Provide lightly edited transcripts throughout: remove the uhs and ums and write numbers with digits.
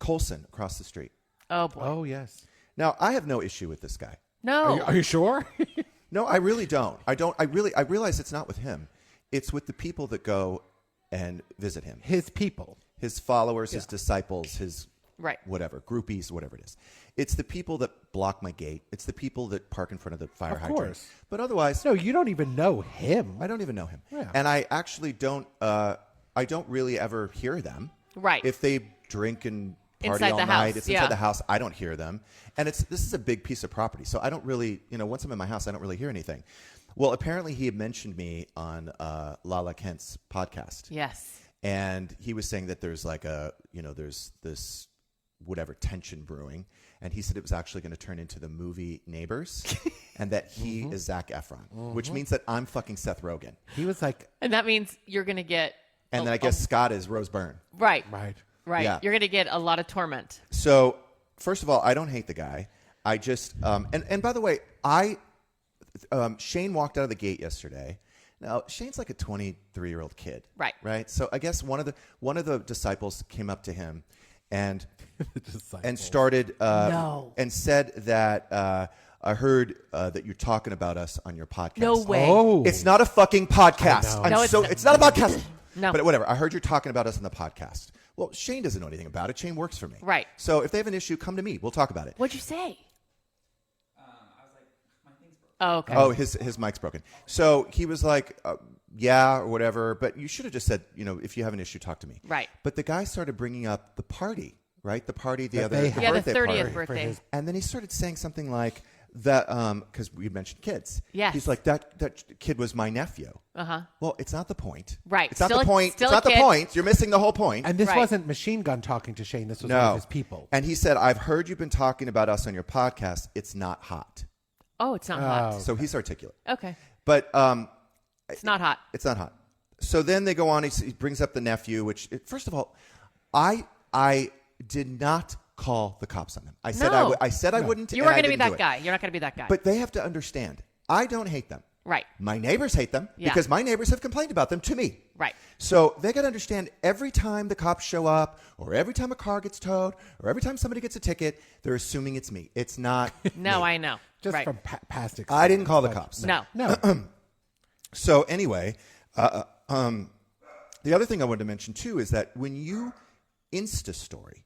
Colson across the street. Oh, boy. Oh, yes. Now, I have no issue with this guy. No. Are you sure? No, I really don't. I realize it's not with him. It's with the people that go and visit him. His people. His followers, his disciples, his Right. whatever, groupies, whatever it is. It's the people that block my gate. It's the people that park in front of the fire hydrant. Course. But otherwise, No, you don't even know him. I don't even know him. Yeah. And I actually don't. I don't really ever hear them. Right. If they drink and party Inside all the night, house, it's yeah. inside the house. I don't hear them. And this is a big piece of property, so I don't really. Once I'm in my house, I don't really hear anything. Well, apparently he had mentioned me on Lala Kent's podcast. Yes. And he was saying that there's like there's this whatever tension brewing, and he said it was actually going to turn into the movie Neighbors, and that he is Zac Efron, which means that I'm fucking Seth Rogen. He was like, And that means you're going to get... And then I guess Scott is Rose Byrne. Right. right. Yeah. You're going to get a lot of torment. So first of all, I don't hate the guy. I just and by the way, Shane walked out of the gate yesterday. Now, Shane's like a 23-year-old kid. Right. So I guess one of the disciples came up to him and started and said that I heard that you're talking about us on your podcast. No way. Oh. It's not a fucking podcast. No, it's not. It's not a podcast. No. But whatever. I heard you're talking about us on the podcast. Well, Shane doesn't know anything about it. Shane works for me. Right. So if they have an issue, come to me. We'll talk about it. What'd you say? I was like, my thing's broken. Oh, okay. Oh, his mic's broken. So he was like, yeah, or whatever. But you should have just said, if you have an issue, talk to me. Right. But the guy started bringing up the party, right? The party, the That they other, had. Yeah, the birthday 30th party. birthday. And then he started saying something like that, because we mentioned kids. Yes. He's like, that kid was my nephew. Uh-huh. Well, it's not the point. Right. It's not Still the a- point. still It's a not the kid. point. You're missing the whole point. And this Right. wasn't Machine Gun talking to Shane. This was one of his people. And he said, I've heard you've been talking about us on your podcast. It's not hot. Oh, it's not hot. Oh. So he's articulate. Okay. But It's not hot. it's not hot. So then they go on. He brings up the nephew, which, first of all, I did not call the cops on them. I said No. I said I wouldn't. You and weren't I going to be didn't do that it. guy. You're not going to be that guy. But they have to understand, I don't hate them. Right. My neighbors hate them Yeah. because my neighbors have complained about them to me. Right. So they got to understand every time the cops show up or every time a car gets towed or every time somebody gets a ticket, they're assuming it's me. It's not No, me. I know. Just right. from past experience. I didn't call the cops. No. No. So anyway, the other thing I wanted to mention too is that when you Insta story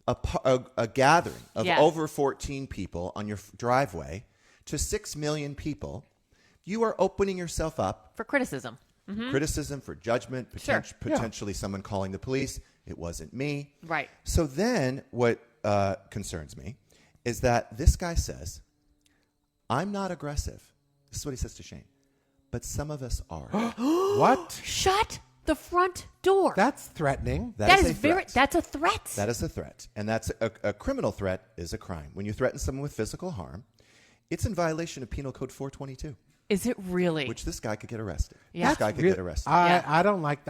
a gathering of Yes. over 14 people on your driveway to 6 million people, you are opening yourself up For criticism. criticism, for judgment, Sure. potentially someone calling the police. It wasn't me. Right. So then what concerns me is that this guy says, I'm not aggressive. This is what he says to Shane. But some of us are. What? Shut the front door. That's threatening. That is a very. threat. That's a threat. That is a threat. And that's a criminal threat is a crime. When you threaten someone with physical harm, it's in violation of Penal Code 422, Is it really? which this guy could get arrested. Yeah. This guy could get arrested. Yeah. I don't like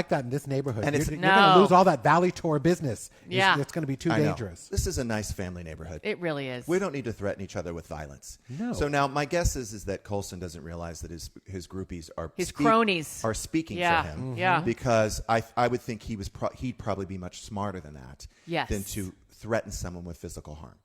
that in this neighborhood. And You're it's- going to No. lose all that Valley Tour business. Yeah. It's going to be too I know. dangerous. This is a nice family neighborhood. It really is. We don't need to threaten each other with violence. No. So now my guess is that Colson doesn't realize that his groupies are His cronies are speaking Yeah. for him. Yeah. Because I would think he'd probably be much smarter than that. Yes. Than to threaten someone with physical harm.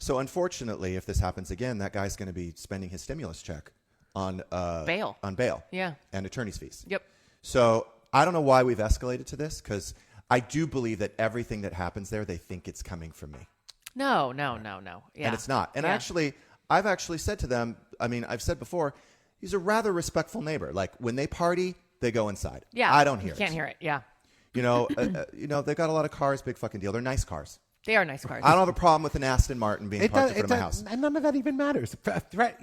So unfortunately, if this happens again, that guy's going to be spending his stimulus check on Bail. On bail. Yeah. And attorney's fees. Yep. So I don't know why we've escalated to this because I do believe that everything that happens there, they think it's coming from me. No. Yeah. And it's not. And Yeah. I've actually said to them, I've said before, he's a rather respectful neighbor. Like when they party, they go inside. Yeah. I don't hear You can't hear it. Yeah. You know, they've got a lot of cars, big fucking deal. They're nice cars. They are nice cars. I don't have a problem with an Aston Martin being parked in front of my house. And none of that even matters. A threat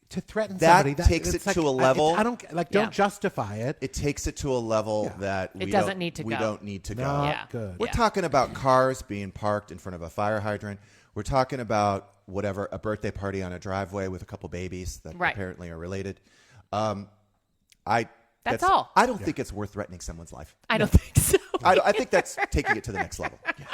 to threaten That somebody takes it's it to a level- I don't Yeah. don't justify it. It takes it to a level that we doesn't don't need to we go. don't need to go. Not Yeah. good. We're talking about cars being parked in front of a fire hydrant. We're talking about whatever, a birthday party on a driveway with a couple babies that Right. apparently are related. That's all. I don't think it's worth threatening someone's life. I don't think so. I think that's taking it to the next level. Yeah.